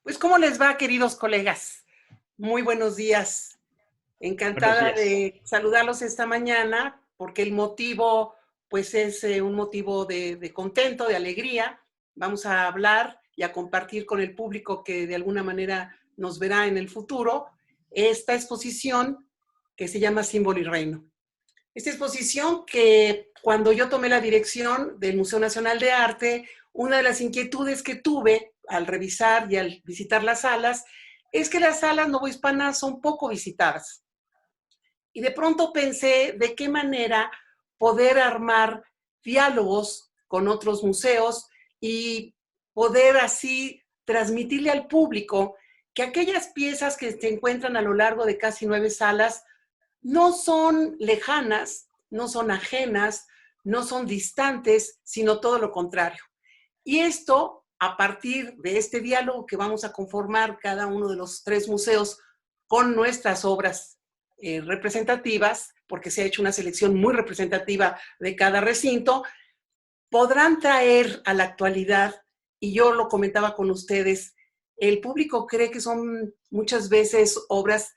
Pues, ¿cómo les va, queridos colegas? Muy buenos días. Buenos Encantada días. de saludarlos esta mañana, porque el motivo, pues, es un motivo de contento, de alegría. Vamos a hablar y a compartir con el público que de alguna manera nos verá en el futuro, esta exposición que se llama Símbolo y Reino. Esta exposición que cuando yo tomé la dirección del Museo Nacional de Arte, una de las inquietudes que tuve al revisar y al visitar las salas es que las salas novohispanas son poco visitadas. Y de pronto pensé de qué manera poder armar diálogos con otros museos y poder así transmitirle al público que aquellas piezas que se encuentran a lo largo de casi 9 salas no son lejanas, no son ajenas, no son distantes, sino todo lo contrario. Y esto, a partir de este diálogo que vamos a conformar cada uno de los 3 museos con nuestras obras representativas, porque se ha hecho una selección muy representativa de cada recinto, podrán traer a la actualidad, y yo lo comentaba con ustedes, el público cree que son muchas veces obras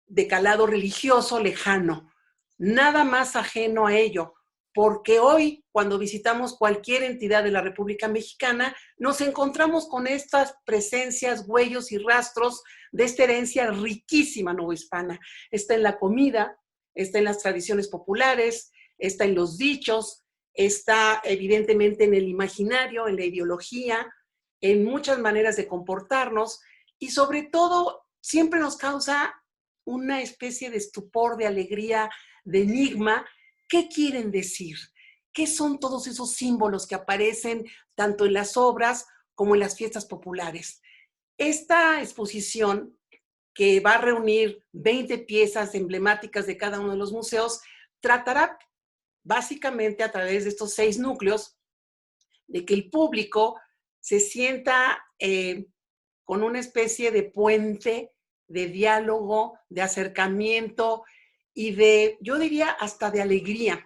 de calado religioso lejano, nada más ajeno a ello, porque hoy cuando visitamos cualquier entidad de la República Mexicana, nos encontramos con estas presencias, huellos y rastros de esta herencia riquísima novohispana. Está en la comida, está en las tradiciones populares, está en los dichos, está evidentemente en el imaginario, en la ideología, en muchas maneras de comportarnos y sobre todo siempre nos causa una especie de estupor, de alegría, de enigma. ¿Qué quieren decir? ¿Qué son todos esos símbolos que aparecen tanto en las obras como en las fiestas populares? Esta exposición, que va a reunir 20 piezas emblemáticas de cada uno de los museos, tratará básicamente a través de estos 6 núcleos de que el público se sienta con una especie de puente, de diálogo, de acercamiento y de, yo diría, hasta de alegría,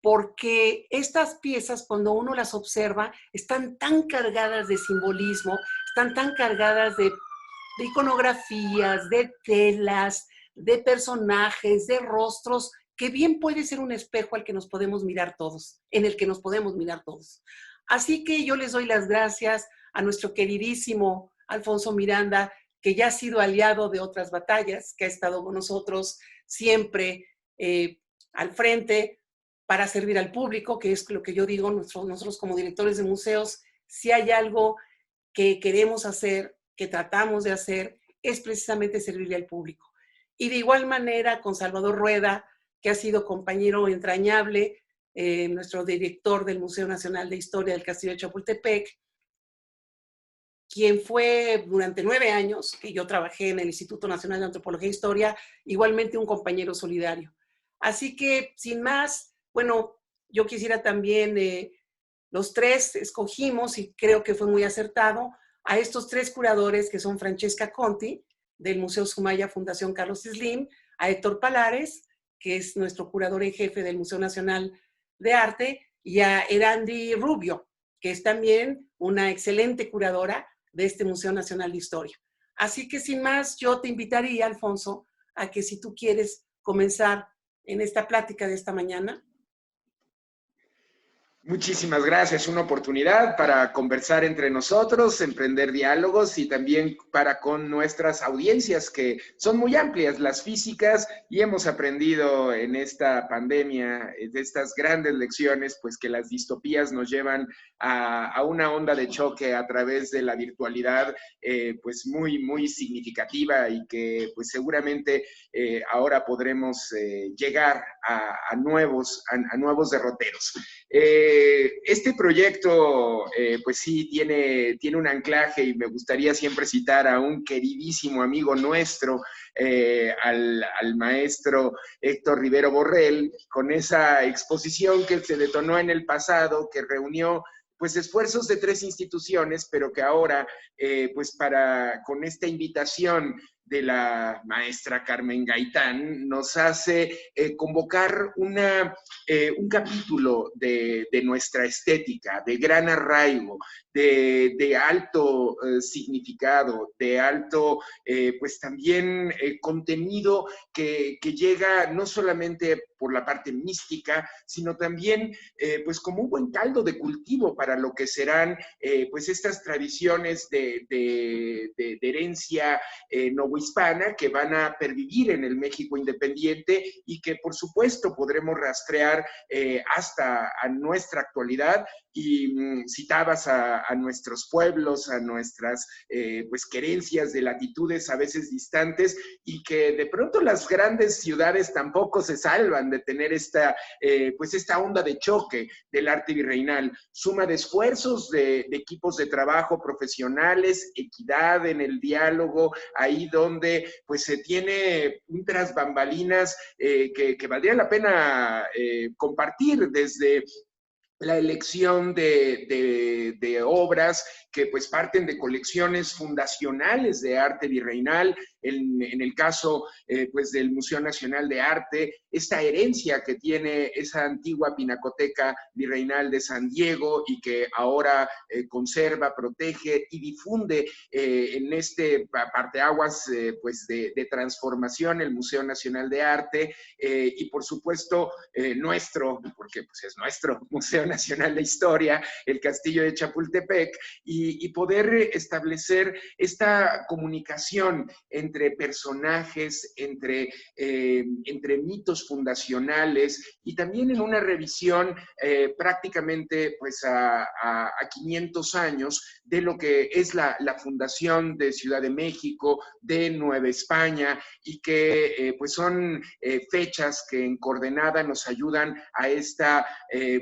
porque estas piezas, cuando uno las observa, están tan cargadas de simbolismo, están tan cargadas de iconografías, de telas, de personajes, de rostros, que bien puede ser un espejo al que nos podemos mirar todos, en el que nos podemos mirar todos. Así que yo les doy las gracias a nuestro queridísimo Alfonso Miranda, que ya ha sido aliado de otras batallas, que ha estado con nosotros siempre al frente para servir al público, que es lo que yo digo, nosotros como directores de museos, si hay algo que queremos hacer, que tratamos de hacer, es precisamente servirle al público. Y de igual manera con Salvador Rueda, que ha sido compañero entrañable, nuestro director del Museo Nacional de Historia del Castillo de Chapultepec, quien fue durante 9 años que yo trabajé en el Instituto Nacional de Antropología e Historia, igualmente un compañero solidario. Así que, sin más, bueno, yo quisiera también, los 3 escogimos, y creo que fue muy acertado, a estos 3 curadores que son Francesca Conti, del Museo Sumaya Fundación Carlos Slim, a Héctor Palares, que es nuestro curador en jefe del Museo Nacional de Arte, y a Erandi Rubio, que es también una excelente curadora de este Museo Nacional de Historia. Así que sin más, yo te invitaría, Alfonso, a que si tú quieres comenzar en esta plática de esta mañana. Muchísimas gracias. Una oportunidad para conversar entre nosotros, emprender diálogos y también para con nuestras audiencias que son muy amplias, las físicas, y hemos aprendido en esta pandemia de estas grandes lecciones, pues que las distopías nos llevan a una onda de choque a través de la virtualidad, pues muy significativa y que pues seguramente ahora podremos llegar a nuevos derroteros. Este proyecto, pues sí, tiene un anclaje y me gustaría siempre citar a un queridísimo amigo nuestro, al maestro Héctor Rivero Borrell, con esa exposición que se detonó en el pasado, que reunió pues esfuerzos de 3 instituciones, pero que ahora, pues con esta invitación de la maestra Carmen Gaitán nos hace convocar un capítulo de nuestra estética, de gran arraigo, de alto significado, de alto, pues también contenido que llega no solamente por la parte mística, sino también pues como un buen caldo de cultivo para lo que serán pues estas tradiciones de herencia novohispana que van a pervivir en el México independiente y que por supuesto podremos rastrear hasta a nuestra actualidad. Y citabas a nuestros pueblos, a nuestras pues querencias de latitudes a veces distantes, y que de pronto las grandes ciudades tampoco se salvan de tener pues esta onda de choque del arte virreinal, suma de esfuerzos de equipos de trabajo profesionales, equidad en el diálogo, ahí donde pues se tiene un tras bambalinas que valdría la pena compartir, desde la elección de obras que pues parten de colecciones fundacionales de arte virreinal, en el caso pues del Museo Nacional de Arte, esta herencia que tiene esa antigua pinacoteca virreinal de San Diego y que ahora conserva, protege y difunde en este parteaguas pues de transformación, el Museo Nacional de Arte, y por supuesto nuestro, porque pues es nuestro Museo Nacional de Historia, el Castillo de Chapultepec, y poder establecer esta comunicación entre personajes, entre mitos fundacionales, y también en una revisión prácticamente pues a 500 años de lo que es la fundación de Ciudad de México, de Nueva España, y que pues son fechas que en coordenada nos ayudan a esta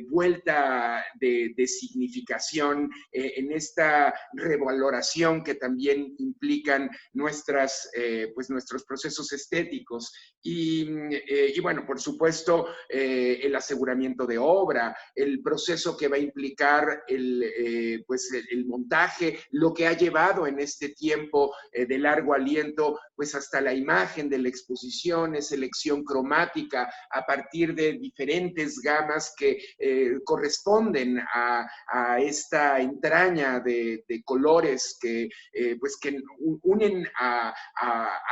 vuelta de significación, en esta revaloración que también implican pues nuestros procesos estéticos. Y bueno, por supuesto, el aseguramiento de obra, el proceso que va a implicar pues el montaje, lo que ha llevado en este tiempo de largo aliento, pues hasta la imagen de la exposición, esa elección cromática a partir de diferentes gamas que corresponden a esta entraña de colores pues que unen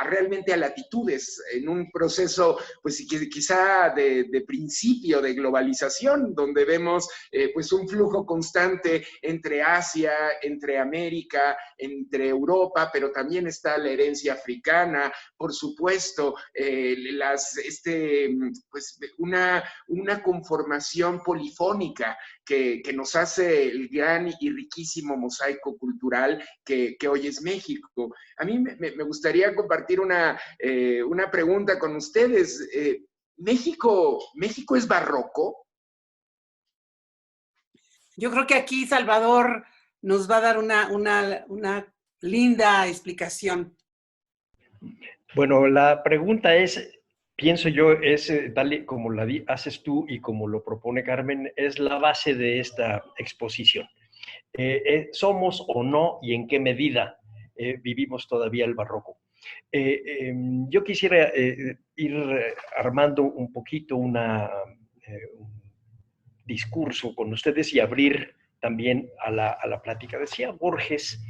realmente a latitudes en un proceso pues quizá de principio de globalización, donde vemos pues un flujo constante entre Asia, entre América, entre Europa, pero también está la herencia africana, por supuesto, pues una conformación polifónica que nos hace el gran y riquísimo mosaico cultural que hoy es México. A mí me gustaría compartir una pregunta con ustedes. ¿México es barroco? Yo creo que aquí Salvador nos va a dar una linda explicación. Bueno, la pregunta es, pienso yo, es tal y como la haces tú y como lo propone Carmen, es la base de esta exposición. ¿Somos o no y en qué medida vivimos todavía el barroco? Yo quisiera ir armando un poquito un discurso con ustedes y abrir también a la plática. Decía Borges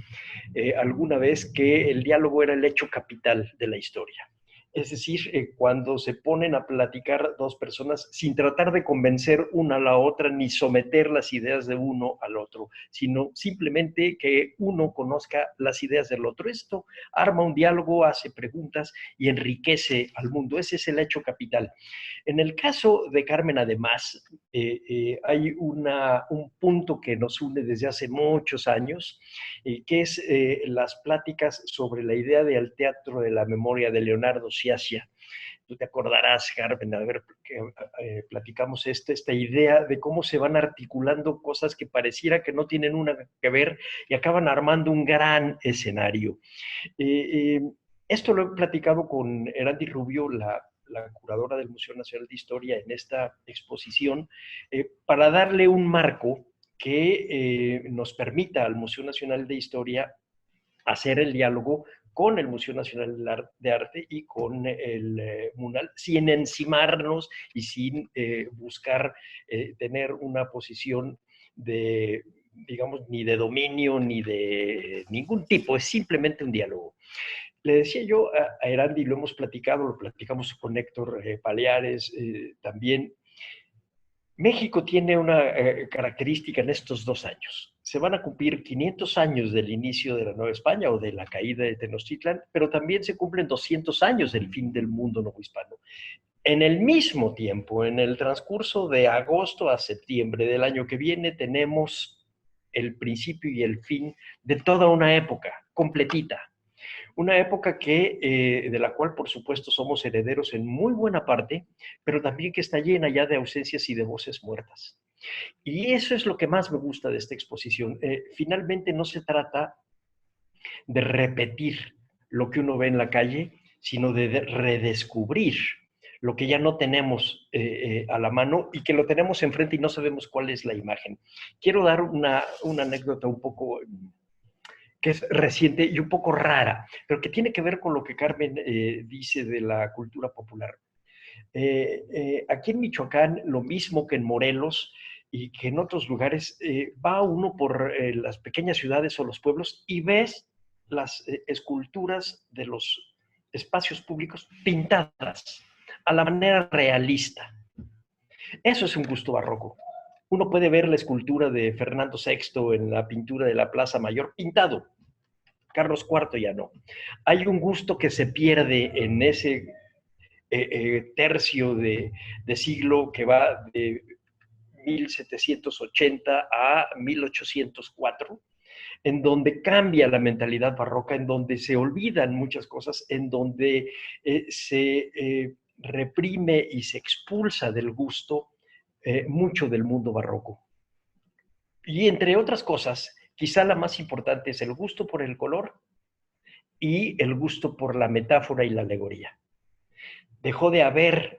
alguna vez que el diálogo era el hecho capital de la historia. Es decir, cuando se ponen a platicar dos personas sin tratar de convencer una a la otra ni someter las ideas de uno al otro, sino simplemente que uno conozca las ideas del otro. Esto arma un diálogo, hace preguntas y enriquece al mundo. Ese es el hecho capital. En el caso de Carmen, además, hay un punto que nos une desde hace muchos años, que es las pláticas sobre la idea del teatro de la memoria de Leonardo Sciascia. Tú te acordarás, Carmen, a ver, platicamos esta idea de cómo se van articulando cosas que pareciera que no tienen una que ver y acaban armando un gran escenario. Esto lo he platicado con Erandi Rubio, la curadora del Museo Nacional de Historia, en esta exposición, para darle un marco que nos permita al Museo Nacional de Historia hacer el diálogo con el Museo Nacional de Arte y con el MUNAL, sin encimarnos y sin buscar tener una posición de, digamos, ni de dominio ni de ningún tipo, es simplemente un diálogo. Le decía yo a Erandi, lo hemos platicado, lo platicamos con Héctor Paleares también. México tiene una característica en estos 2 años. Se van a cumplir 500 años del inicio de la Nueva España o de la caída de Tenochtitlan, pero también se cumplen 200 años del fin del mundo novohispano. En el mismo tiempo, en el transcurso de agosto a septiembre del año que viene, tenemos el principio y el fin de toda una época completita. Una época de la cual, por supuesto, somos herederos en muy buena parte, pero también que está llena ya de ausencias y de voces muertas. Y eso es lo que más me gusta de esta exposición. Finalmente no se trata de repetir lo que uno ve en la calle, sino de redescubrir lo que ya no tenemos a la mano y que lo tenemos enfrente y no sabemos cuál es la imagen. Quiero dar una anécdota un poco que es reciente y un poco rara, pero que tiene que ver con lo que Carmen dice de la cultura popular. Aquí en Michoacán, lo mismo que en Morelos y que en otros lugares, va uno por las pequeñas ciudades o los pueblos y ves las esculturas de los espacios públicos pintadas a la manera realista. Eso es un gusto barroco. Uno puede ver la escultura de Fernando VI en la pintura de la Plaza Mayor pintado. Carlos IV ya no. Hay un gusto que se pierde en ese tercio de siglo que va de 1780 a 1804, en donde cambia la mentalidad barroca, en donde se olvidan muchas cosas, en donde se reprime y se expulsa del gusto mucho del mundo barroco. Y entre otras cosas, quizá la más importante es el gusto por el color y el gusto por la metáfora y la alegoría. Dejó de haber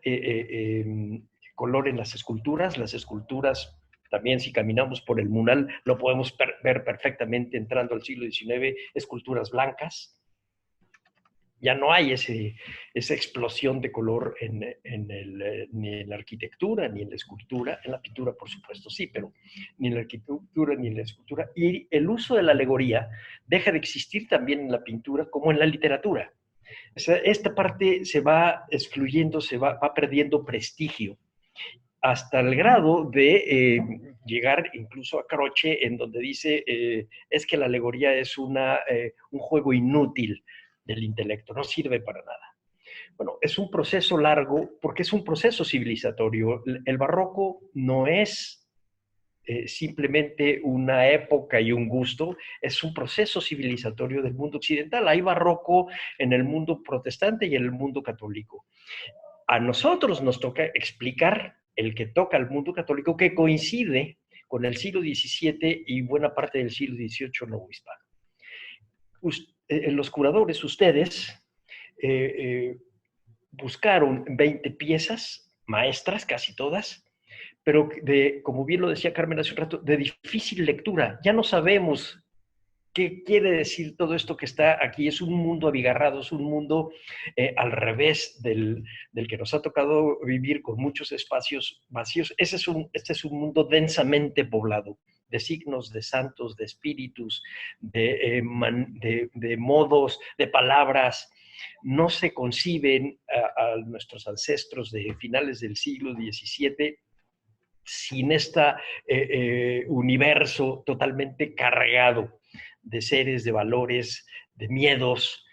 color en las esculturas. Las esculturas, también si caminamos por el MUNAL, lo podemos ver perfectamente entrando al siglo XIX, esculturas blancas. Ya no hay esa explosión de color ni en la arquitectura, ni en la escultura. En la pintura, por supuesto, sí, pero ni en la arquitectura, ni en la escultura. Y el uso de la alegoría deja de existir también en la pintura como en la literatura. O sea, esta parte se va excluyendo, va perdiendo prestigio, hasta el grado de llegar incluso a Croce, en donde dice es que la alegoría es un juego inútil del intelecto, no sirve para nada. Bueno, es un proceso largo porque es un proceso civilizatorio. El barroco no es simplemente una época y un gusto, es un proceso civilizatorio del mundo occidental. Hay barroco en el mundo protestante y en el mundo católico. A nosotros nos toca explicar el que toca al mundo católico, que coincide con el siglo XVII y buena parte del siglo XVIII novohispano. Los curadores, ustedes, buscaron 20 piezas maestras, casi todas, pero como bien lo decía Carmen hace un rato, de difícil lectura. Ya no sabemos qué quiere decir todo esto que está aquí. Es un mundo abigarrado, es un mundo al revés del que nos ha tocado vivir, con muchos espacios vacíos. Este es un mundo densamente poblado de signos, de santos, de espíritus, de modos, de palabras. No se conciben a nuestros ancestros de finales del siglo XVII sin este universo totalmente cargado de seres, de valores, de miedos,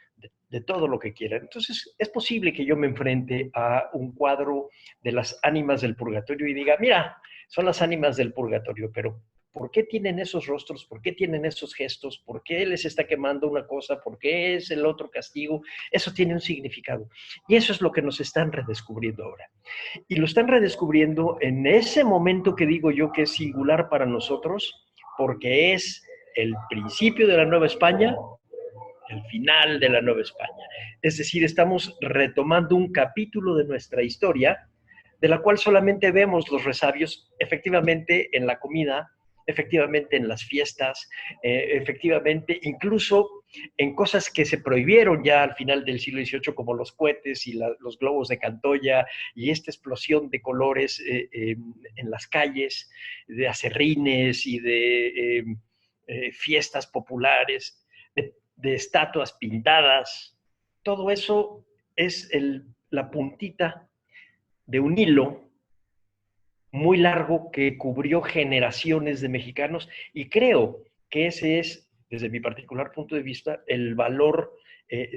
de todo lo que quieran. Entonces, es posible que yo me enfrente a un cuadro de las ánimas del purgatorio y diga, mira, son las ánimas del purgatorio, pero ¿por qué tienen esos rostros? ¿Por qué tienen esos gestos? ¿Por qué les está quemando una cosa? ¿Por qué es el otro castigo? Eso tiene un significado. Y eso es lo que nos están redescubriendo ahora. Y lo están redescubriendo en ese momento que digo yo que es singular para nosotros, porque es el principio de la Nueva España, el final de la Nueva España. Es decir, estamos retomando un capítulo de nuestra historia, de la cual solamente vemos los resabios, efectivamente, en la comida, efectivamente en las fiestas, efectivamente incluso en cosas que se prohibieron ya al final del siglo XVIII, como los cohetes y los globos de Cantoya, y esta explosión de colores en las calles, de aserrines y de fiestas populares, de estatuas pintadas. Todo eso es la puntita de un hilo muy largo que cubrió generaciones de mexicanos, y creo que ese es, desde mi particular punto de vista, el valor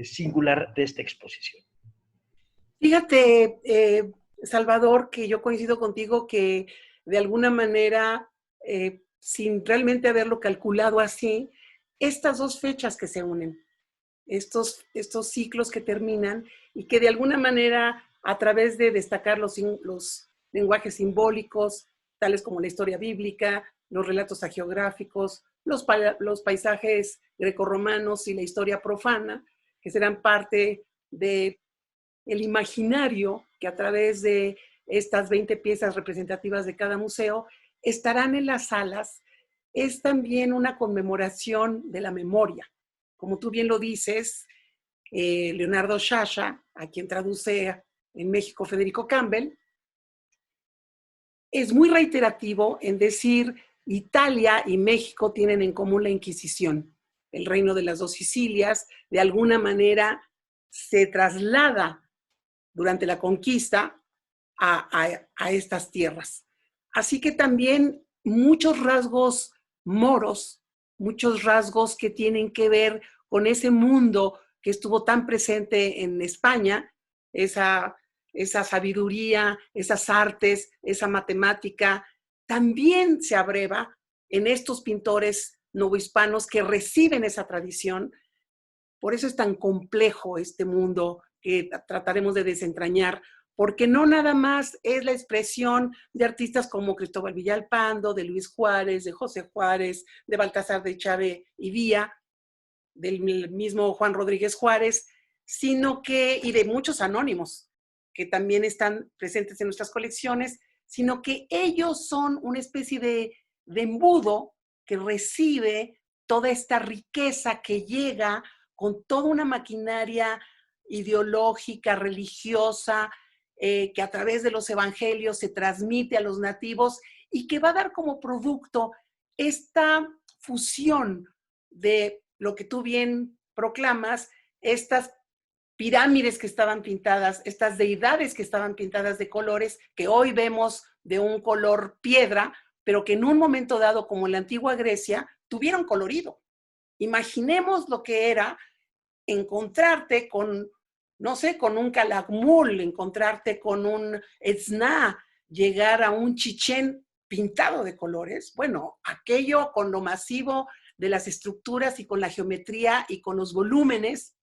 singular de esta exposición. Fíjate, Salvador, que yo coincido contigo que de alguna manera, sin realmente haberlo calculado así, estas dos fechas que se unen, estos ciclos que terminan y que de alguna manera, a través de destacar los lenguajes simbólicos, tales como la historia bíblica, los relatos hagiográficos, los paisajes grecorromanos y la historia profana, que serán parte del imaginario que a través de estas 20 piezas representativas de cada museo estarán en las salas, es también una conmemoración de la memoria. Como tú bien lo dices, Leonardo Sciascia, a quien traduce en México Federico Campbell, es muy reiterativo en decir Italia y México tienen en común la Inquisición. El reino de las dos Sicilias, de alguna manera, se traslada durante la conquista a estas tierras. Así que también muchos rasgos moros, muchos rasgos que tienen que ver con ese mundo que estuvo tan presente en España, esa sabiduría, esas artes, esa matemática, también se abreva en estos pintores novohispanos que reciben esa tradición. Por eso es tan complejo este mundo que trataremos de desentrañar, porque no nada más es la expresión de artistas como Cristóbal Villalpando, de Luis Juárez, de José Juárez, de Baltasar de Echave y Vía, del mismo Juan Rodríguez Juárez, sino que, y de muchos anónimos que también están presentes en nuestras colecciones, sino que ellos son una especie de embudo que recibe toda esta riqueza que llega con toda una maquinaria ideológica, religiosa, que a través de los evangelios se transmite a los nativos y que va a dar como producto esta fusión de lo que tú bien proclamas, estas pirámides que estaban pintadas, estas deidades que estaban pintadas de colores, que hoy vemos de un color piedra, pero que en un momento dado, como en la antigua Grecia, tuvieron colorido. Imaginemos lo que era encontrarte con, no sé, con un calakmul, encontrarte con un etzna, llegar a un chichén pintado de colores. Bueno, aquello con lo masivo de las estructuras y con la geometría y con los volúmenes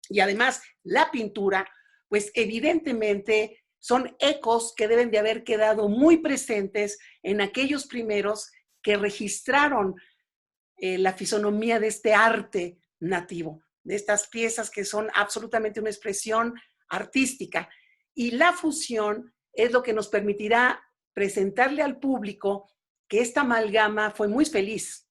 y además la pintura, pues evidentemente son ecos que deben de haber quedado muy presentes en aquellos primeros que registraron la fisonomía de este arte nativo, de estas piezas que son absolutamente una expresión artística. Y la fusión es lo que nos permitirá presentarle al público que esta amalgama fue muy feliz,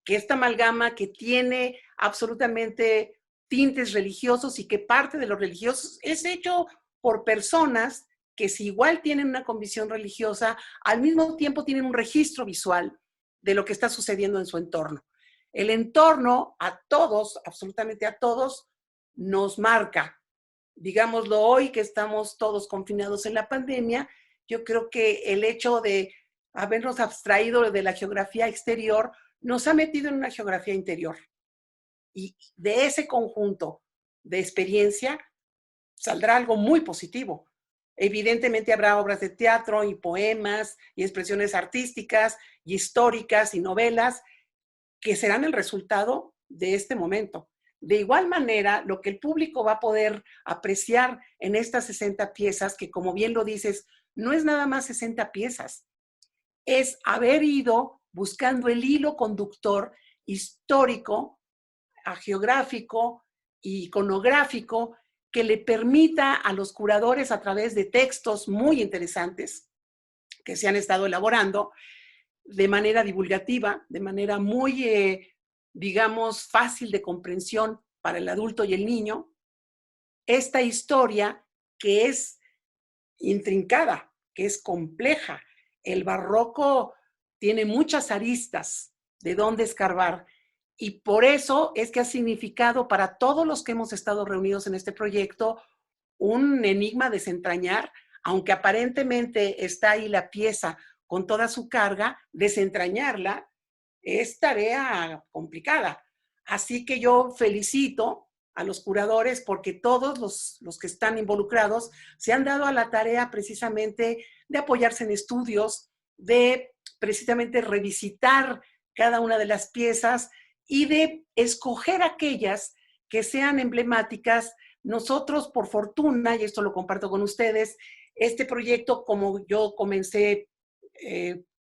que esta amalgama que tiene absolutamente tintes religiosos y que parte de los religiosos es hecho por personas que si igual tienen una convicción religiosa, al mismo tiempo tienen un registro visual de lo que está sucediendo en su entorno. El entorno a todos, absolutamente a todos, nos marca. Digámoslo hoy que estamos todos confinados en la pandemia, yo creo que el hecho de habernos abstraído de la geografía exterior nos ha metido en una geografía interior. Y de ese conjunto de experiencia saldrá algo muy positivo. Evidentemente habrá obras de teatro y poemas y expresiones artísticas y históricas y novelas que serán el resultado de este momento. De igual manera, lo que el público va a poder apreciar en estas 60 piezas, que como bien lo dices, no es nada más 60 piezas, es haber ido buscando el hilo conductor histórico, geográfico y iconográfico que le permita a los curadores, a través de textos muy interesantes que se han estado elaborando de manera divulgativa, de manera muy digamos, fácil de comprensión para el adulto y el niño, esta historia que es intrincada, que es compleja. El barroco tiene muchas aristas de dónde escarbar y por eso es que ha significado para todos los que hemos estado reunidos en este proyecto un enigma desentrañar, aunque aparentemente está ahí la pieza con toda su carga, desentrañarla es tarea complicada. Así que yo felicito a los curadores porque todos los que están involucrados se han dado a la tarea precisamente de apoyarse en estudios, de precisamente revisitar cada una de las piezas y de escoger aquellas que sean emblemáticas. Nosotros, por fortuna, y esto lo comparto con ustedes, este proyecto, como yo comencé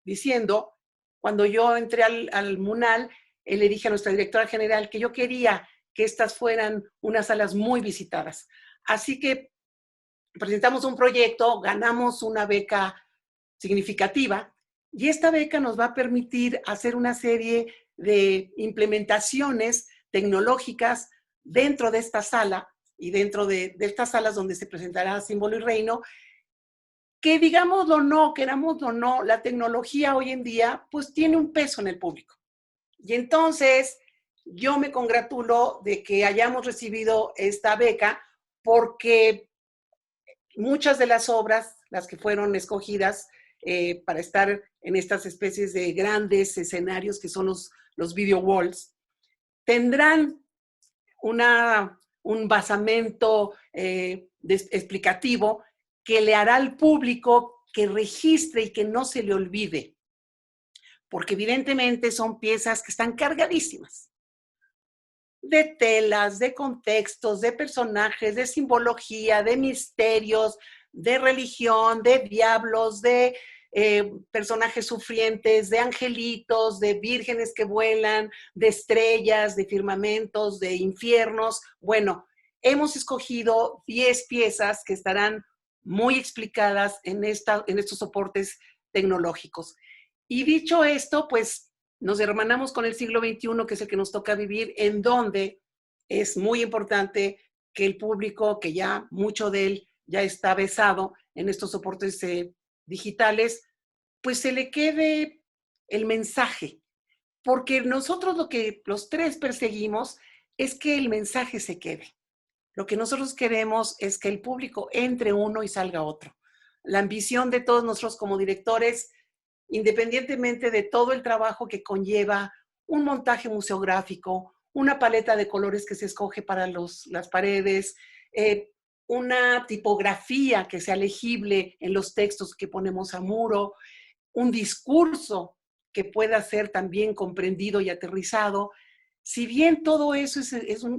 diciendo, cuando yo entré al MUNAL, le dije a nuestra directora general que yo quería que estas fueran unas salas muy visitadas. Así que presentamos un proyecto, ganamos una beca significativa y esta beca nos va a permitir hacer una serie de implementaciones tecnológicas dentro de esta sala y dentro de estas salas donde se presentará Símbolo y Reino, que digámoslo o no, querámoslo o no, la tecnología hoy en día pues tiene un peso en el público. Y entonces yo me congratulo de que hayamos recibido esta beca porque muchas de las obras, las que fueron escogidas para estar en estas especies de grandes escenarios que son los video walls, tendrán un basamento explicativo que le hará al público que registre y que no se le olvide, porque evidentemente son piezas que están cargadísimas de telas, de contextos, de personajes, de simbología, de misterios, de religión, de diablos, de personajes sufrientes, de angelitos, de vírgenes que vuelan, de estrellas, de firmamentos, de infiernos. Bueno, hemos escogido 10 piezas que estarán muy explicadas en estos soportes tecnológicos. Y dicho esto, pues nos hermanamos con el siglo XXI, que es el que nos toca vivir, en donde es muy importante que el público, que ya mucho de él ya está besado en estos soportes digitales, pues se le quede el mensaje. Porque nosotros lo que los tres perseguimos es que el mensaje se quede. Lo que nosotros queremos es que el público entre uno y salga otro. La ambición de todos nosotros como directores, independientemente de todo el trabajo que conlleva un montaje museográfico, una paleta de colores que se escoge para las paredes, una tipografía que sea legible en los textos que ponemos a muro, un discurso que pueda ser también comprendido y aterrizado. Si bien todo eso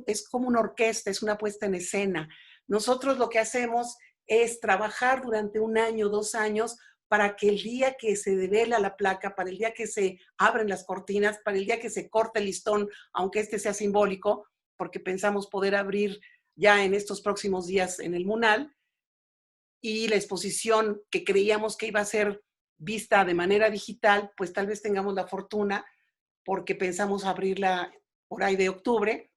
es como una orquesta, es una puesta en escena, nosotros lo que hacemos es trabajar durante 1 año, 2 años, para que el día que se devela la placa, para el día que se abren las cortinas, para el día que se corta el listón, aunque este sea simbólico, porque pensamos poder abrir ya en estos próximos días en el MUNAL, y la exposición que creíamos que iba a ser vista de manera digital, pues tal vez tengamos la fortuna, porque pensamos abrirla por ahí de octubre,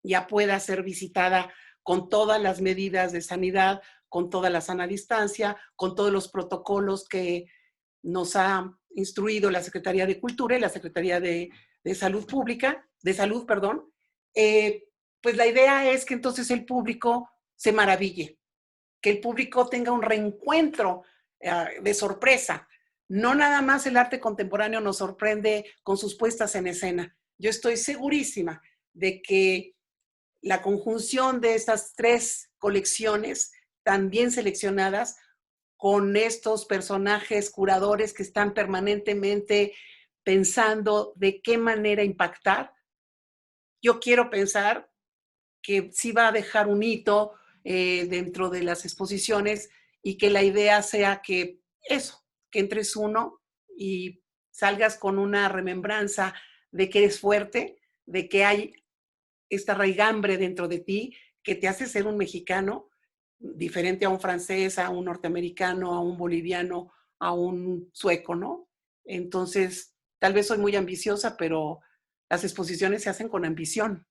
ya pueda ser visitada con todas las medidas de sanidad, con toda la sana distancia, con todos los protocolos que nos ha instruido la Secretaría de Cultura y la Secretaría de Salud Pública, de Salud, perdón. Pues la idea es que entonces el público se maraville, que el público tenga un reencuentro de sorpresa. No nada más el arte contemporáneo nos sorprende con sus puestas en escena. Yo estoy segurísima de que la conjunción de estas 3 colecciones tan bien seleccionadas, con estos personajes curadores que están permanentemente pensando de qué manera impactar, yo quiero pensar que sí va a dejar un hito dentro de las exposiciones y que la idea sea que eso, que entres uno y salgas con una remembranza de que eres fuerte, de que hay esta raigambre dentro de ti que te hace ser un mexicano diferente a un francés, a un norteamericano, a un boliviano, a un sueco, ¿no? Entonces, tal vez soy muy ambiciosa, pero Las exposiciones se hacen con ambición.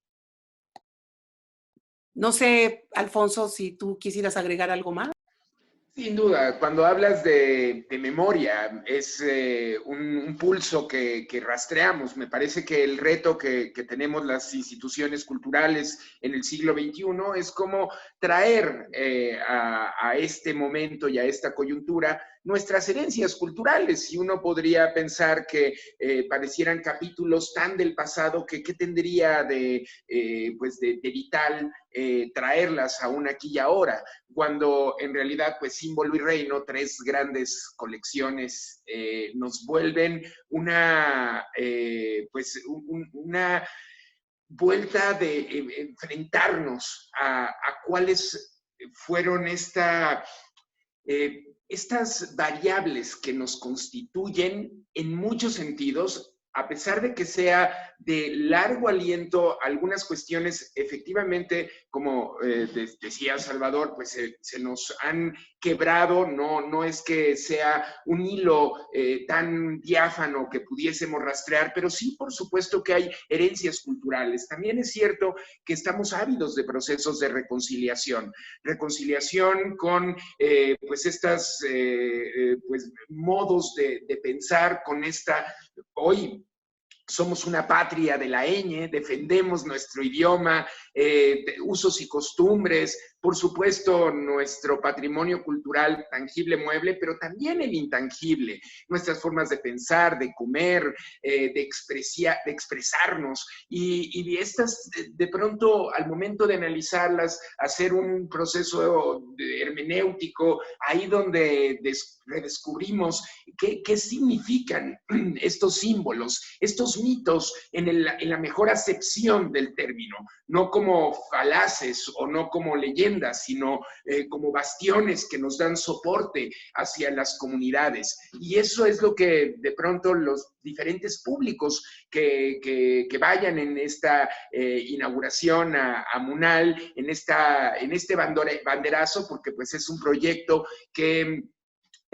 No sé, Alfonso, si tú quisieras agregar algo más. Sin duda, cuando hablas de memoria, es un pulso que rastreamos. Me parece que el reto que tenemos las instituciones culturales en el siglo XXI es cómo traer a este momento y a esta coyuntura nuestras herencias culturales. Y uno podría pensar que parecieran capítulos tan del pasado que qué tendría pues de vital traerlas aún aquí y ahora, cuando en realidad pues Símbolo y Reino, tres grandes colecciones, nos vuelven una vuelta de enfrentarnos a cuáles fueron estas variables que nos constituyen en muchos sentidos, a pesar de que sea de largo aliento, algunas cuestiones efectivamente, como decía Salvador, pues se nos han quebrado, no es que sea un hilo tan diáfano que pudiésemos rastrear, pero sí, por supuesto que hay herencias culturales. También es cierto que estamos ávidos de procesos de reconciliación con pues estas pues modos de pensar, con esta hoy. Somos una patria de la ñ, defendemos nuestro idioma, usos y costumbres, por supuesto nuestro patrimonio cultural tangible, mueble, pero también el intangible, nuestras formas de pensar, de comer, de expresarnos, y estas de pronto al momento de analizarlas, hacer un proceso hermenéutico, ahí donde redescubrimos qué significan estos símbolos, estos mitos en la mejor acepción del término, no como falaces o no como leyendas, sino como bastiones que nos dan soporte hacia las comunidades. Y eso es lo que de pronto los diferentes públicos que vayan en esta inauguración a Munal, en este banderazo, porque pues es un proyecto que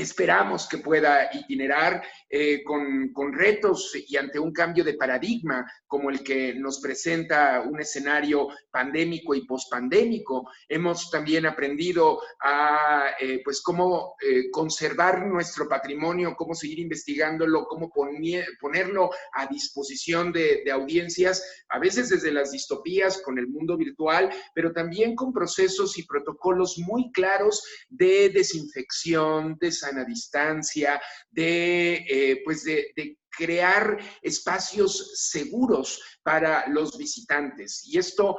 esperamos que pueda itinerar con retos y ante un cambio de paradigma como el que nos presenta un escenario pandémico y pospandémico. Hemos también aprendido a pues cómo conservar nuestro patrimonio, cómo seguir investigándolo, cómo ponerlo a disposición de audiencias, a veces desde las distopías con el mundo virtual, pero también con procesos y protocolos muy claros de desinfección, de sana distancia, de crear espacios seguros para los visitantes. Y esto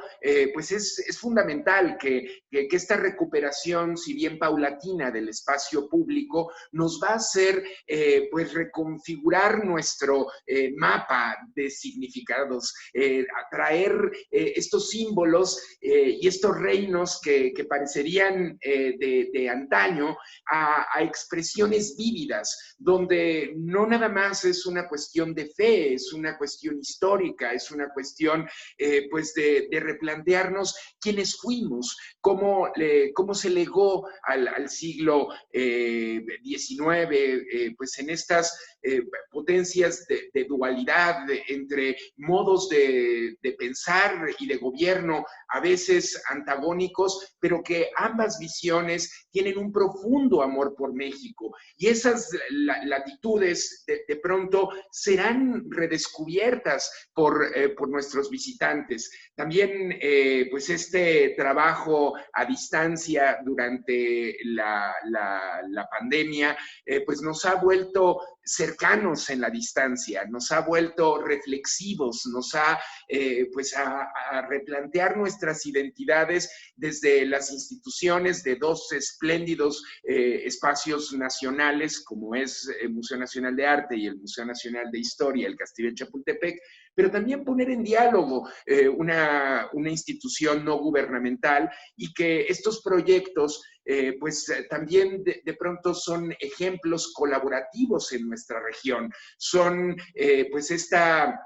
pues es fundamental que esta recuperación, si bien paulatina, del espacio público, nos va a hacer pues reconfigurar nuestro mapa de significados, atraer estos símbolos y estos reinos que parecerían de antaño a expresiones vívidas, donde no nada más es una cuestión de fe, es una cuestión histórica, es una cuestión pues de replantearnos quiénes fuimos, cómo se legó al siglo XIX, pues en estas potencias de dualidad entre modos de pensar y de gobierno, a veces antagónicos, pero que ambas visiones tienen un profundo amor por México. Y esas latitudes de pronto serán redescubiertas por nuestros visitantes. También pues este trabajo a distancia durante la pandemia pues nos ha vuelto cercanos en la distancia, nos ha vuelto reflexivos, nos ha pues a replantear nuestras identidades desde las instituciones de dos espléndidos espacios nacionales, como es el Museo Nacional de Arte y el Museo Nacional de Historia, el Castillo de Chapultepec, pero también poner en diálogo una institución no gubernamental, y que estos proyectos pues también de pronto son ejemplos colaborativos en nuestra región, son pues esta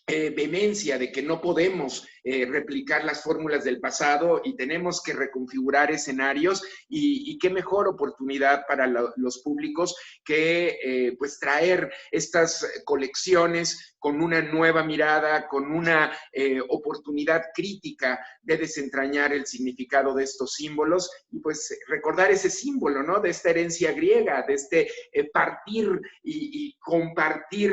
vehemencia de que no podemos replicar las fórmulas del pasado y tenemos que reconfigurar escenarios y qué mejor oportunidad para los públicos que pues traer estas colecciones con una nueva mirada, con una oportunidad crítica de desentrañar el significado de estos símbolos y pues recordar ese símbolo, ¿no? De esta herencia griega, de este partir y compartir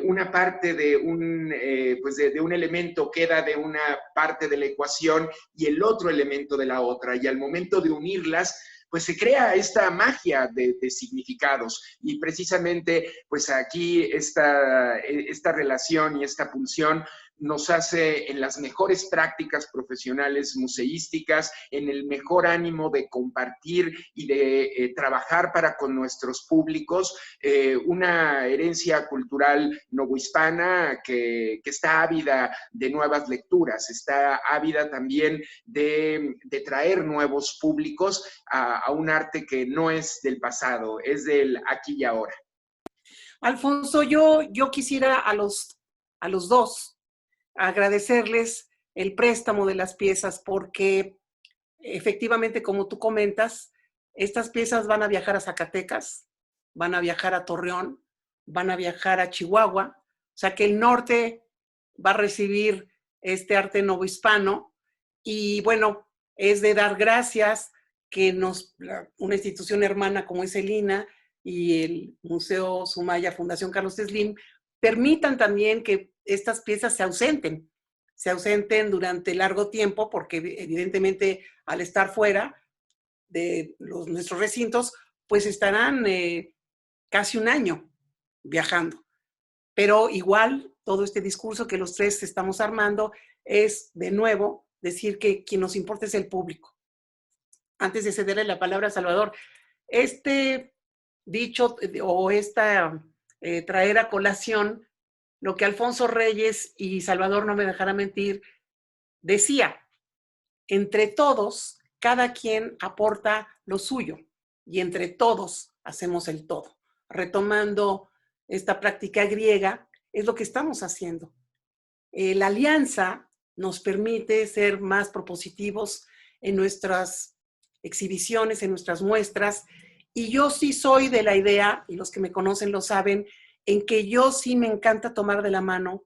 una parte de pues de un elemento queda de una parte de la ecuación y el otro elemento de la otra. Y al momento de unirlas, pues se crea esta magia de significados y precisamente pues aquí esta relación y esta pulsión nos hace en las mejores prácticas profesionales museísticas, en el mejor ánimo de compartir y de trabajar para con nuestros públicos, una herencia cultural novohispana que está ávida de nuevas lecturas, está ávida también de traer nuevos públicos a un arte que no es del pasado, es del aquí y ahora. Alfonso, yo quisiera a los dos agradecerles el préstamo de las piezas porque efectivamente, como tú comentas, estas piezas van a viajar a Zacatecas, van a viajar a Torreón, van a viajar a Chihuahua, o sea que el norte va a recibir este arte novohispano y bueno, es de dar gracias que una institución hermana como es el INAH y el Museo Sumaya Fundación Carlos Slim permitan también que estas piezas se ausenten durante largo tiempo, porque evidentemente al estar fuera de nuestros recintos, pues estarán casi un año viajando. Pero igual, todo este discurso que los tres estamos armando es, de nuevo, decir que quien nos importa es el público. Antes de cederle la palabra a Salvador, este dicho o traer a colación lo que Alfonso Reyes y Salvador no me dejará mentir, decía, entre todos, cada quien aporta lo suyo y entre todos hacemos el todo. Retomando esta práctica griega, es lo que estamos haciendo. La alianza nos permite ser más propositivos en nuestras exhibiciones, en nuestras muestras, y yo sí soy de la idea, y los que me conocen lo saben, en que yo sí me encanta tomar de la mano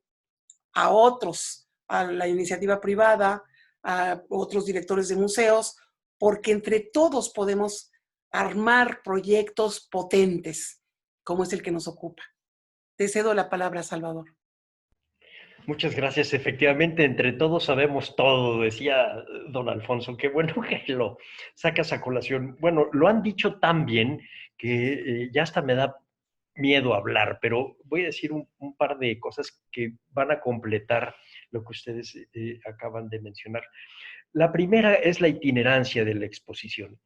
a otros, a la iniciativa privada, a otros directores de museos, porque entre todos podemos armar proyectos potentes, como es el que nos ocupa. Te cedo la palabra, Salvador. Muchas gracias. Efectivamente, entre todos sabemos todo, decía don Alfonso. Qué bueno que lo sacas a colación. Bueno, lo han dicho tan bien que ya hasta me da miedo hablar, pero voy a decir un par de cosas que van a completar lo que ustedes acaban de mencionar. La primera es la itinerancia de la exposición.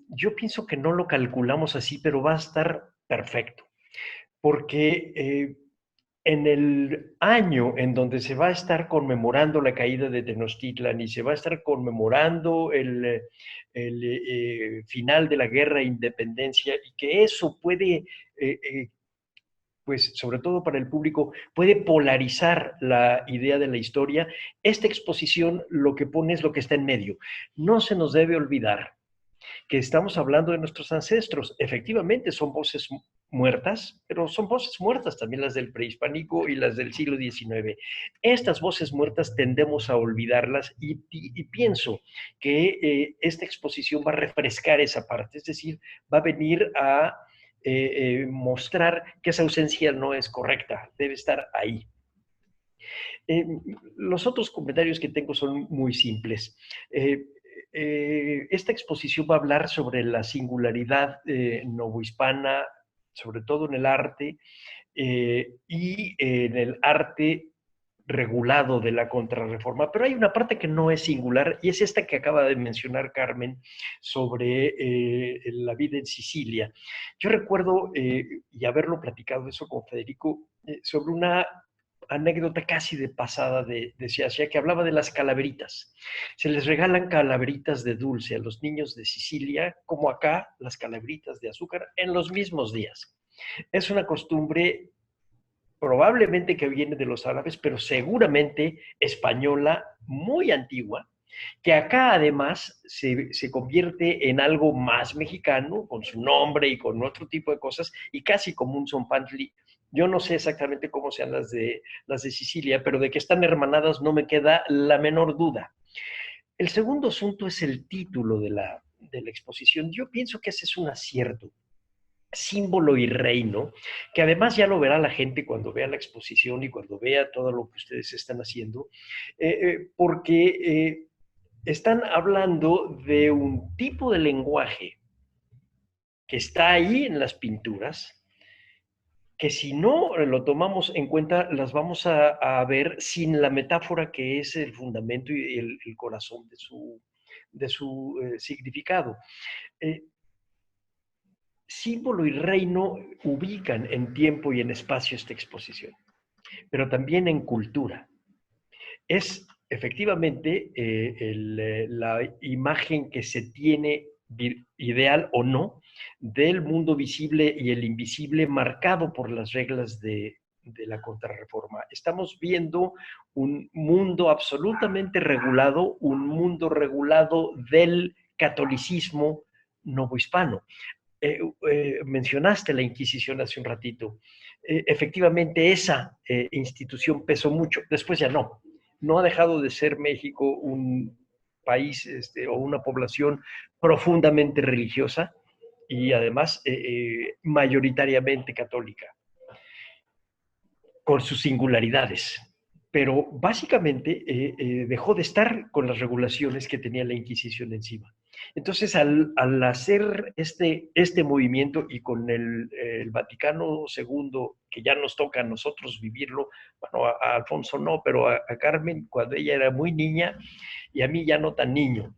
Yo pienso que no lo calculamos así, pero va a estar perfecto, porque en el año en donde se va a estar conmemorando la caída de Tenochtitlan y se va a estar conmemorando el final de la guerra de independencia y que eso puede, pues sobre todo para el público, puede polarizar la idea de la historia, esta exposición lo que pone es lo que está en medio. No se nos debe olvidar que estamos hablando de nuestros ancestros. Efectivamente, son voces muertas, pero son voces muertas también las del prehispánico y las del siglo XIX. Estas voces muertas tendemos a olvidarlas y pienso que esta exposición va a refrescar esa parte, es decir, va a venir a mostrar que esa ausencia no es correcta, debe estar ahí. Los otros comentarios que tengo son muy simples. Esta exposición va a hablar sobre la singularidad novohispana, sobre todo en el arte, y en el arte regulado de la contrarreforma, pero hay una parte que no es singular y es esta que acaba de mencionar Carmen sobre la vida en Sicilia. Yo recuerdo, y haberlo platicado eso con Federico, sobre una anécdota casi de pasada de Siasia, que hablaba de las calaveritas. Se les regalan calaveritas de dulce a los niños de Sicilia, como acá las calaveritas de azúcar, en los mismos días. Es una costumbre probablemente que viene de los árabes, pero seguramente española muy antigua, que acá además se convierte en algo más mexicano, con su nombre y con otro tipo de cosas, y casi como un zompantli. Yo no sé exactamente cómo sean las de Sicilia, pero de que están hermanadas no me queda la menor duda. El segundo asunto es el título de la exposición. Yo pienso que ese es un acierto, símbolo y reino, que además ya lo verá la gente cuando vea la exposición y cuando vea todo lo que ustedes están haciendo, porque están hablando de un tipo de lenguaje que está ahí en las pinturas, que si no lo tomamos en cuenta, las vamos a ver sin la metáfora que es el fundamento y el corazón de su significado. Eh, Símbolo y reino ubican en tiempo y en espacio esta exposición, pero también en cultura. Es efectivamente la imagen que se tiene, ideal o no, del mundo visible y el invisible marcado por las reglas de la contrarreforma. Estamos viendo un mundo absolutamente regulado, un mundo regulado del catolicismo novohispano. Mencionaste la Inquisición hace un ratito. Efectivamente, esa institución pesó mucho, después ya no. No ha dejado de ser México un país o una población profundamente religiosa y además mayoritariamente católica, con sus singularidades. Pero básicamente dejó de estar con las regulaciones que tenía la Inquisición encima. Entonces, al hacer este movimiento y con el Vaticano II, que ya nos toca a nosotros vivirlo, bueno, a Alfonso no, pero a Carmen cuando ella era muy niña y a mí ya no tan niño,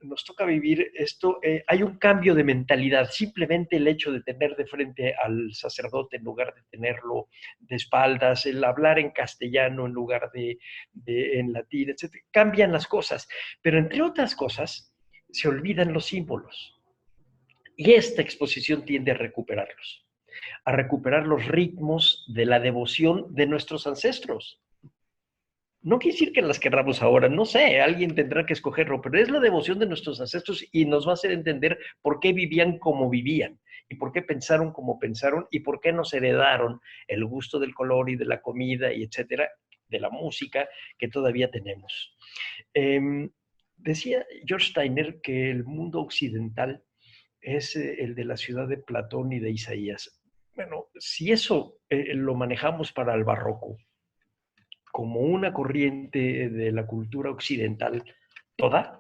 nos toca vivir esto. Hay un cambio de mentalidad, simplemente el hecho de tener de frente al sacerdote en lugar de tenerlo de espaldas, el hablar en castellano en lugar de en latín, etc. Cambian las cosas, pero entre otras cosas se olvidan los símbolos. Y esta exposición tiende a recuperar los ritmos de la devoción de nuestros ancestros. No quiere decir que las querramos ahora, no sé, alguien tendrá que escogerlo, pero es la devoción de nuestros ancestros y nos va a hacer entender por qué vivían como vivían y por qué pensaron como pensaron y por qué nos heredaron el gusto del color y de la comida y etcétera, de la música que todavía tenemos. Decía George Steiner que el mundo occidental es el de la ciudad de Platón y de Isaías. Bueno, si eso lo manejamos para el barroco, como una corriente de la cultura occidental toda,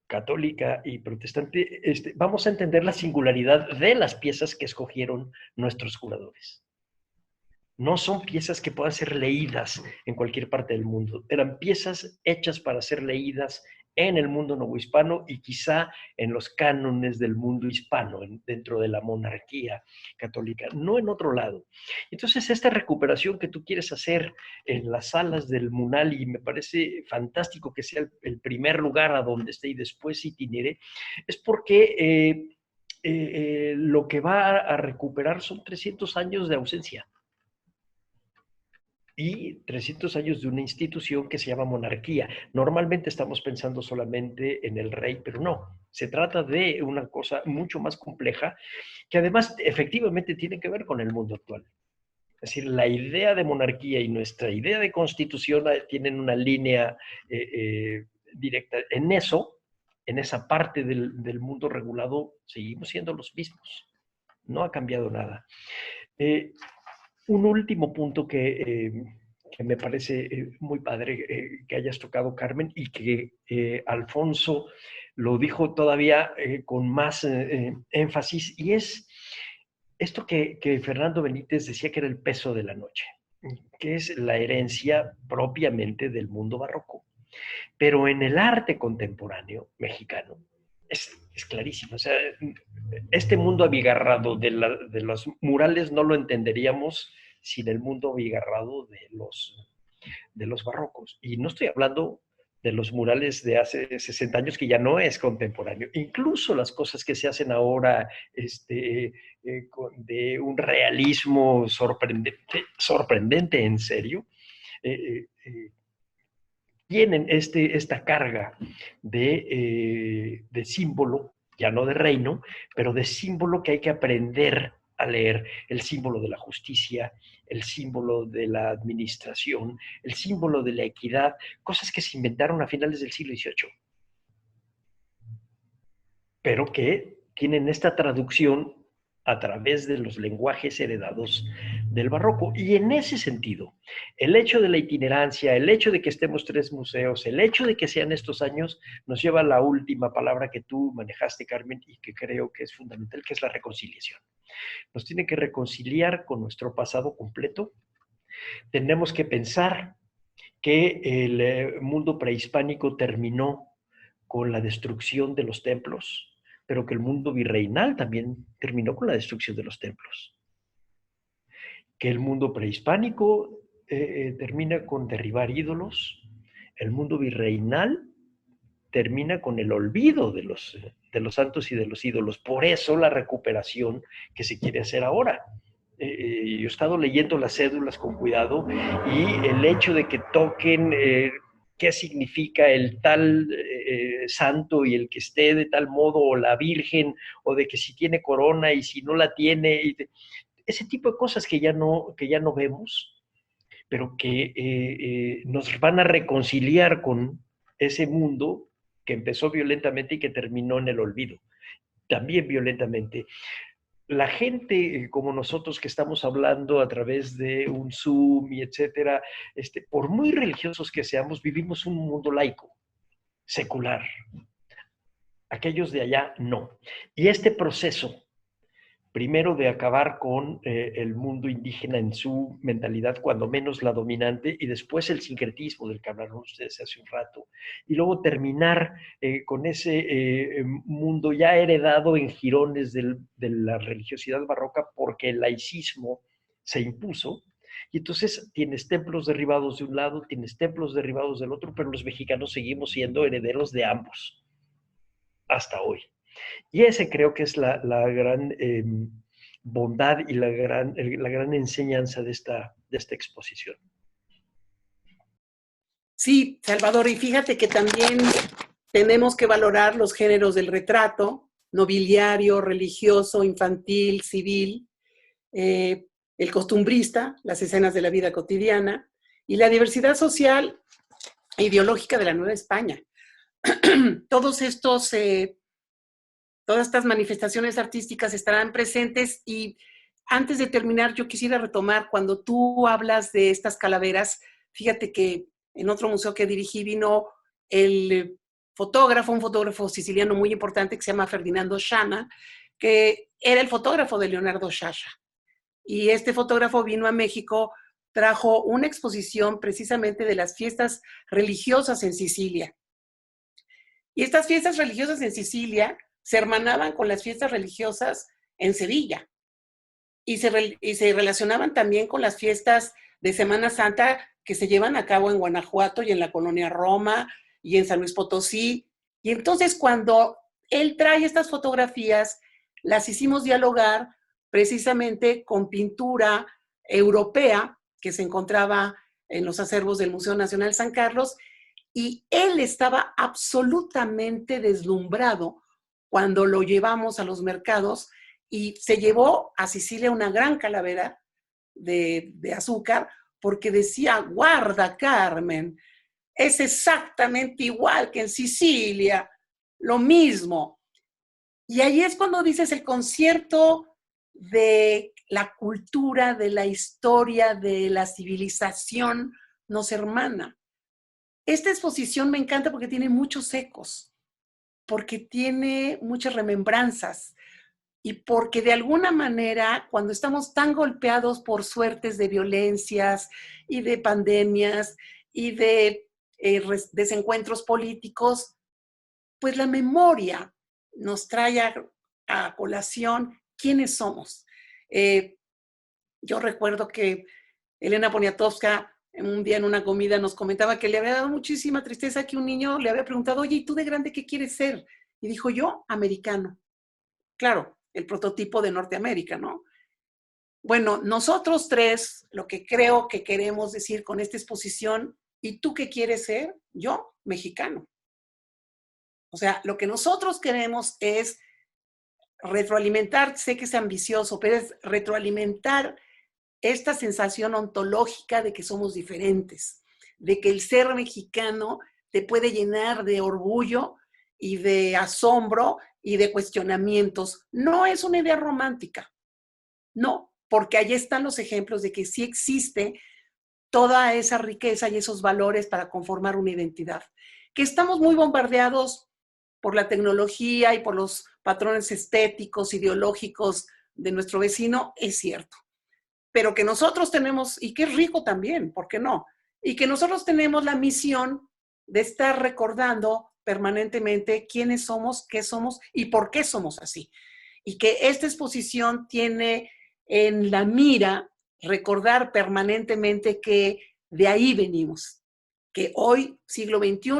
católica y protestante, vamos a entender la singularidad de las piezas que escogieron nuestros curadores. No son piezas que puedan ser leídas en cualquier parte del mundo. Eran piezas hechas para ser leídas en el mundo novohispano y quizá en los cánones del mundo hispano, dentro de la monarquía católica, no en otro lado. Entonces, esta recuperación que tú quieres hacer en las salas del Munali, me parece fantástico que sea el primer lugar a donde esté y después itinere, es porque lo que va a recuperar son 300 años de ausencia y 300 años de una institución que se llama monarquía. Normalmente estamos pensando solamente en el rey, pero no, se trata de una cosa mucho más compleja que además efectivamente tiene que ver con el mundo actual. Es decir, la idea de monarquía y nuestra idea de constitución tienen una línea directa. En eso, en esa parte del mundo regulado, seguimos siendo los mismos. No ha cambiado nada. Un último punto que me parece muy padre que hayas tocado, Carmen, y que Alfonso lo dijo todavía con más énfasis, y es esto que Fernando Benítez decía que era el peso de la noche, que es la herencia propiamente del mundo barroco. Pero en el arte contemporáneo mexicano es clarísimo. O sea, este mundo abigarrado de los murales no lo entenderíamos sin el mundo abigarrado de los barrocos. Y no estoy hablando de los murales de hace 60 años, que ya no es contemporáneo. Incluso las cosas que se hacen ahora de un realismo sorprendente en serio, tienen esta carga de símbolo, ya no de reino, pero de símbolo que hay que aprender a leer, el símbolo de la justicia, el símbolo de la administración, el símbolo de la equidad, cosas que se inventaron a finales del siglo XVIII, pero que tienen esta traducción a través de los lenguajes heredados del barroco. Y en ese sentido, el hecho de la itinerancia, el hecho de que estemos 3 museos, el hecho de que sean estos años, nos lleva a la última palabra que tú manejaste, Carmen, y que creo que es fundamental, que es la reconciliación. Nos tiene que reconciliar con nuestro pasado completo. Tenemos que pensar que el mundo prehispánico terminó con la destrucción de los templos, pero que el mundo virreinal también terminó con la destrucción de los templos. Que el mundo prehispánico termina con derribar ídolos, el mundo virreinal termina con el olvido de los santos y de los ídolos. Por eso la recuperación que se quiere hacer ahora. Yo he estado leyendo las cédulas con cuidado y el hecho de que toquen qué significa el tal santo y el que esté de tal modo, o la virgen, o de que si tiene corona y si no la tiene, ese tipo de cosas que ya no vemos, pero que nos van a reconciliar con ese mundo que empezó violentamente y que terminó en el olvido, también violentamente. La gente como nosotros que estamos hablando a través de un Zoom y etcétera, por muy religiosos que seamos, vivimos un mundo laico, secular. Aquellos de allá no. Y este proceso, primero de acabar con el mundo indígena en su mentalidad, cuando menos la dominante, y después el sincretismo del que hablaron ustedes hace un rato, y luego terminar con ese mundo ya heredado en jirones de la religiosidad barroca, porque el laicismo se impuso, y entonces tienes templos derribados de un lado, tienes templos derribados del otro, pero los mexicanos seguimos siendo herederos de ambos, hasta hoy. Y ese creo que es la gran bondad y la gran enseñanza de esta exposición. Sí, Salvador, y fíjate que también tenemos que valorar los géneros del retrato, nobiliario, religioso, infantil, civil, el costumbrista, las escenas de la vida cotidiana y la diversidad social e ideológica de la Nueva España. Todas estas manifestaciones artísticas estarán presentes, y antes de terminar yo quisiera retomar cuando tú hablas de estas calaveras. Fíjate que en otro museo que dirigí vino un fotógrafo siciliano muy importante que se llama Ferdinando Scianna, que era el fotógrafo de Leonardo Sciascia. Y este fotógrafo vino a México, trajo una exposición precisamente de las fiestas religiosas en Sicilia. Y estas fiestas religiosas en Sicilia se hermanaban con las fiestas religiosas en Sevilla. Y se relacionaban también con las fiestas de Semana Santa que se llevan a cabo en Guanajuato y en la colonia Roma y en San Luis Potosí. Y entonces cuando él trae estas fotografías, las hicimos dialogar precisamente con pintura europea que se encontraba en los acervos del Museo Nacional San Carlos, y él estaba absolutamente deslumbrado cuando lo llevamos a los mercados y se llevó a Sicilia una gran calavera de azúcar, porque decía: guarda, Carmen, es exactamente igual que en Sicilia, lo mismo. Y ahí es cuando dices el concierto de la cultura, de la historia, de la civilización nos hermana. Esta exposición me encanta porque tiene muchos ecos, porque tiene muchas remembranzas, y porque de alguna manera, cuando estamos tan golpeados por suertes de violencias y de pandemias y de desencuentros políticos, pues la memoria nos trae a colación quiénes somos. Yo recuerdo que Elena Poniatowska un día en una comida nos comentaba que le había dado muchísima tristeza que un niño le había preguntado, oye, ¿y tú de grande qué quieres ser? Y dijo, yo, americano. Claro, el prototipo de Norteamérica, ¿no? Bueno, nosotros tres, lo que creo que queremos decir con esta exposición, ¿y tú qué quieres ser? Yo, mexicano. O sea, lo que nosotros queremos es retroalimentar, sé que es ambicioso, pero es retroalimentar esta sensación ontológica de que somos diferentes, de que el ser mexicano te puede llenar de orgullo y de asombro y de cuestionamientos. No es una idea romántica, no, porque ahí están los ejemplos de que sí existe toda esa riqueza y esos valores para conformar una identidad. Que estamos muy bombardeados por la tecnología y por los patrones estéticos, ideológicos de nuestro vecino, es cierto. Pero que nosotros tenemos, y que es rico también, ¿por qué no? Y que nosotros tenemos la misión de estar recordando permanentemente quiénes somos, qué somos y por qué somos así. Y que esta exposición tiene en la mira recordar permanentemente que de ahí venimos, que hoy, siglo XXI,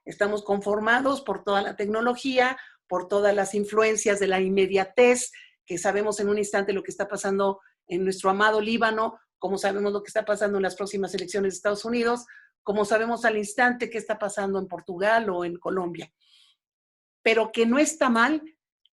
estamos conformados por toda la tecnología, por todas las influencias de la inmediatez, que sabemos en un instante lo que está pasando en nuestro amado Líbano, como sabemos lo que está pasando en las próximas elecciones de Estados Unidos, como sabemos al instante qué está pasando en Portugal o en Colombia. Pero que no está mal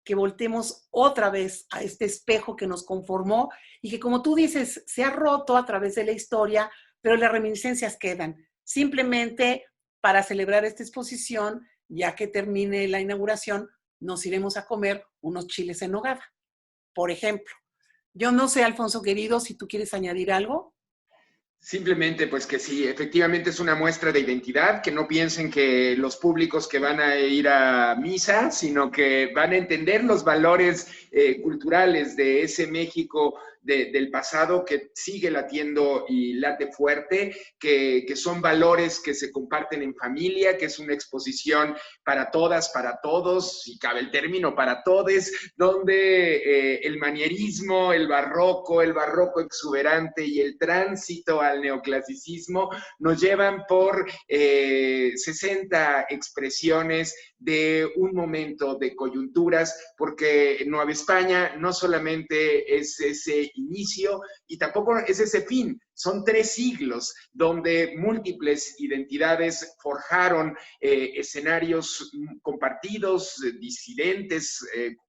que voltemos otra vez a este espejo que nos conformó y que, como tú dices, se ha roto a través de la historia, pero las reminiscencias quedan. Simplemente para celebrar esta exposición, ya que termine la inauguración, nos iremos a comer unos chiles en nogada, por ejemplo. Yo no sé, Alfonso querido, si tú quieres añadir algo. Simplemente, pues que sí, efectivamente es una muestra de identidad, que no piensen que los públicos que van a ir a misa, sino que van a entender los valores culturales de ese México del pasado que sigue latiendo y late fuerte, que son valores que se comparten en familia, que es una exposición para todas, para todos, si cabe el término, para todes, donde el manierismo, el barroco exuberante y el tránsito al neoclasicismo nos llevan por 60 expresiones de un momento de coyunturas, porque Nueva España no solamente es ese inicio y tampoco es ese fin, son 3 siglos donde múltiples identidades forjaron escenarios compartidos, disidentes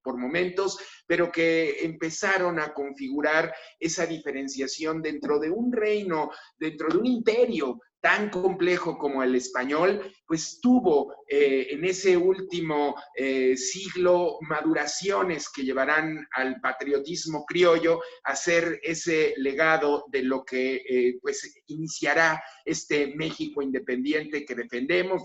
por momentos, pero que empezaron a configurar esa diferenciación dentro de un reino, dentro de un imperio tan complejo como el español, pues tuvo en ese último siglo maduraciones que llevarán al patriotismo criollo a ser ese legado de lo que pues iniciará este México independiente que defendemos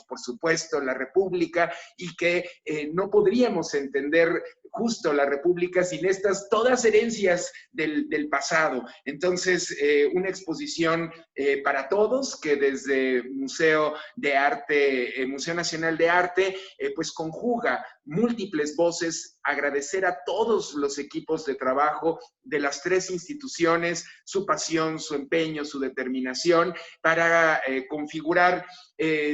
por supuesto la República y que no podríamos entender justo la República sin estas todas herencias del pasado. Entonces, una exposición para todos que desde Museo de Arte, Museo Nacional de Arte, pues conjuga múltiples voces, agradecer a todos los equipos de trabajo de las 3 instituciones, su pasión, su empeño, su determinación para configurar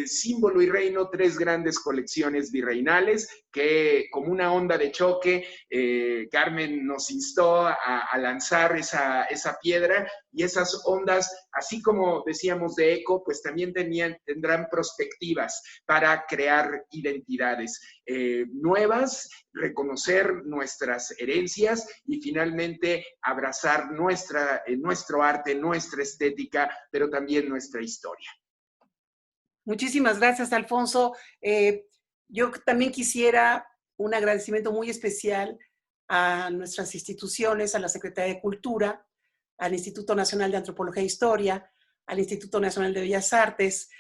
símbolo y reino, 3 grandes colecciones virreinales que como una onda de choque, Carmen nos instó a lanzar esa piedra y esas ondas, así como decíamos de eco, pues también tendrán perspectivas para crear identidades nuevas, reconocer nuestras herencias y finalmente abrazar nuestro arte, nuestra estética, pero también nuestra historia. Muchísimas gracias, Alfonso. Yo también quisiera un agradecimiento muy especial a nuestras instituciones, a la Secretaría de Cultura, al Instituto Nacional de Antropología e Historia, al Instituto Nacional de Bellas Artes,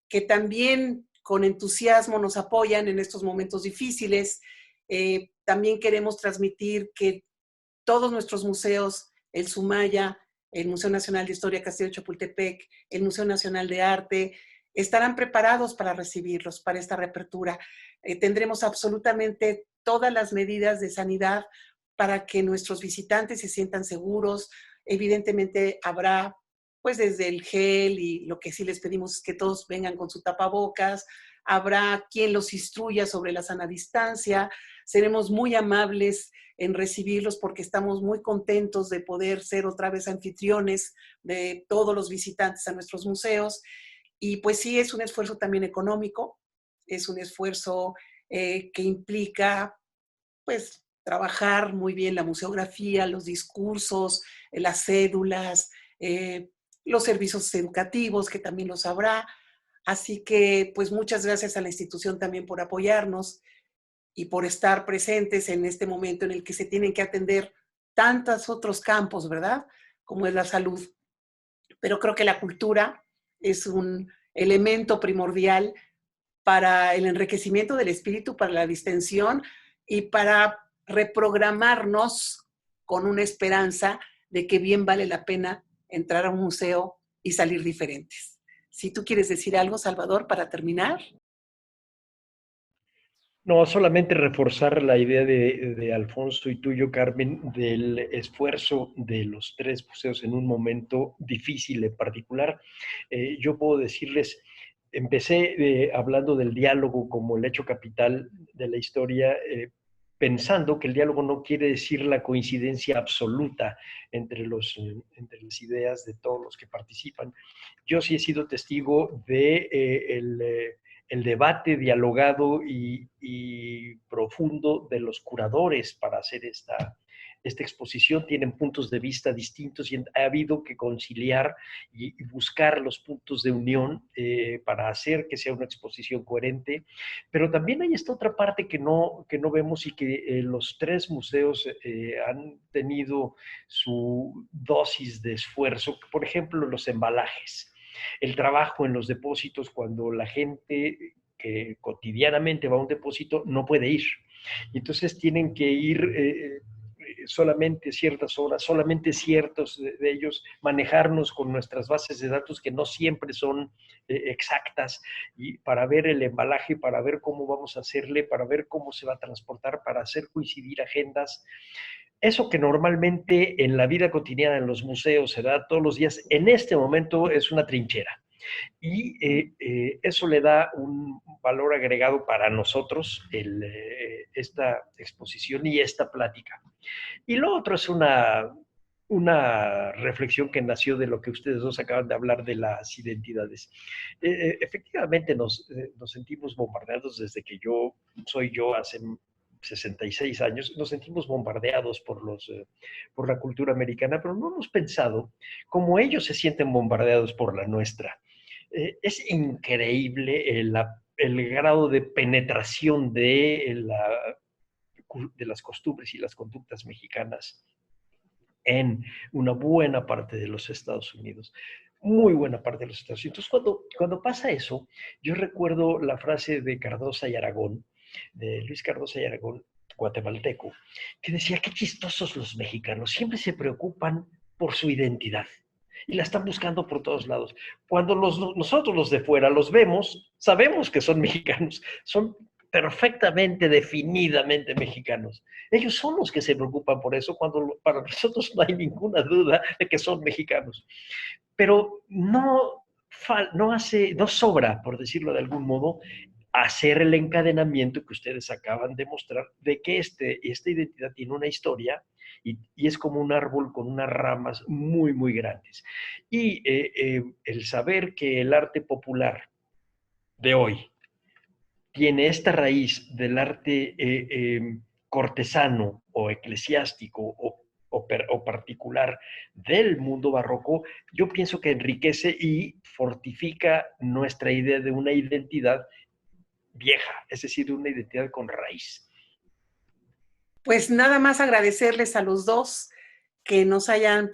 que también con entusiasmo nos apoyan en estos momentos difíciles. También queremos transmitir que todos nuestros museos, el Sumaya, el Museo Nacional de Historia Castillo de Chapultepec, el Museo Nacional de Arte, estarán preparados para recibirlos, para esta reapertura. Tendremos absolutamente todas las medidas de sanidad para que nuestros visitantes se sientan seguros. Evidentemente habrá pues desde el gel, y lo que sí les pedimos es que todos vengan con su tapabocas. Habrá quien los instruya sobre la sana distancia. Seremos muy amables en recibirlos porque estamos muy contentos de poder ser otra vez anfitriones de todos los visitantes a nuestros museos. Y pues sí, es un esfuerzo también económico, es un esfuerzo que implica pues trabajar muy bien la museografía, los discursos, las cédulas, eh, los servicios educativos, que también los habrá. Así que, pues muchas gracias a la institución también por apoyarnos y por estar presentes en este momento en el que se tienen que atender tantos otros campos, ¿verdad? Como es la salud. Pero creo que la cultura es un elemento primordial para el enriquecimiento del espíritu, para la distensión y para reprogramarnos con una esperanza de que bien vale la pena entrar a un museo y salir diferentes. Si tú quieres decir algo, Salvador, para terminar. No, solamente reforzar la idea de Alfonso y tuyo, Carmen, del esfuerzo de los tres museos en un momento difícil en particular. Yo puedo decirles, empecé hablando del diálogo como el hecho capital de la historia, pensando que el diálogo no quiere decir la coincidencia absoluta entre las ideas de todos los que participan. Yo sí he sido testigo de el debate dialogado y profundo de los curadores para hacer esta exposición. Tienen puntos de vista distintos y ha habido que conciliar y buscar los puntos de unión para hacer que sea una exposición coherente. Pero también hay esta otra parte que no vemos y que los tres museos han tenido su dosis de esfuerzo. Por ejemplo, los embalajes, el trabajo en los depósitos cuando la gente que cotidianamente va a un depósito no puede ir. Y entonces tienen que ir solamente ciertas horas, solamente ciertos de ellos, manejarnos con nuestras bases de datos que no siempre son exactas, y para ver el embalaje, para ver cómo vamos a hacerle, para ver cómo se va a transportar, para hacer coincidir agendas. Eso que normalmente en la vida cotidiana en los museos se da todos los días, en este momento es una trinchera. Y eso le da un valor agregado para nosotros, esta exposición y esta plática. Y lo otro es una reflexión que nació de lo que ustedes dos acaban de hablar de las identidades. Efectivamente nos sentimos bombardeados desde que soy yo hace 66 años, nos sentimos bombardeados por la cultura americana, pero no hemos pensado cómo ellos se sienten bombardeados por la nuestra. Es increíble el grado de penetración de las costumbres y las conductas mexicanas en una buena parte de los Estados Unidos, muy buena parte de los Estados Unidos. Entonces, cuando pasa eso, yo recuerdo la frase de Cardosa y Aragón, de Luis Cardosa y Aragón, guatemalteco, que decía, qué chistosos los mexicanos, siempre se preocupan por su identidad y la están buscando por todos lados. Cuando nosotros los de fuera los vemos, sabemos que son mexicanos, son perfectamente, definidamente mexicanos. Ellos son los que se preocupan por eso, cuando para nosotros no hay ninguna duda de que son mexicanos. Pero no sobra, por decirlo de algún modo, hacer el encadenamiento que ustedes acaban de mostrar de que esta identidad tiene una historia y es como un árbol con unas ramas muy, muy grandes. Y el saber que el arte popular de hoy tiene esta raíz del arte cortesano o eclesiástico o particular del mundo barroco, yo pienso que enriquece y fortifica nuestra idea de una identidad vieja, es decir, de una identidad con raíz. Pues nada más agradecerles a los dos que nos hayan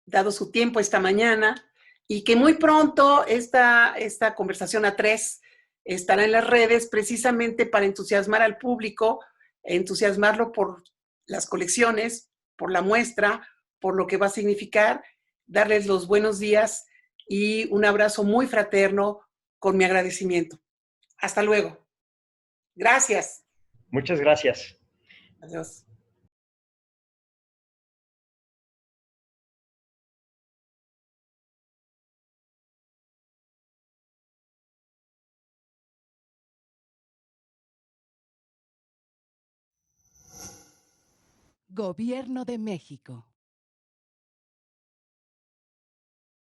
dado su tiempo esta mañana y que muy pronto esta conversación a tres estará en las redes precisamente para entusiasmar al público, entusiasmarlo por las colecciones, por la muestra, por lo que va a significar, darles los buenos días y un abrazo muy fraterno con mi agradecimiento. Hasta luego. Gracias. Muchas gracias. Adiós. Gobierno de México.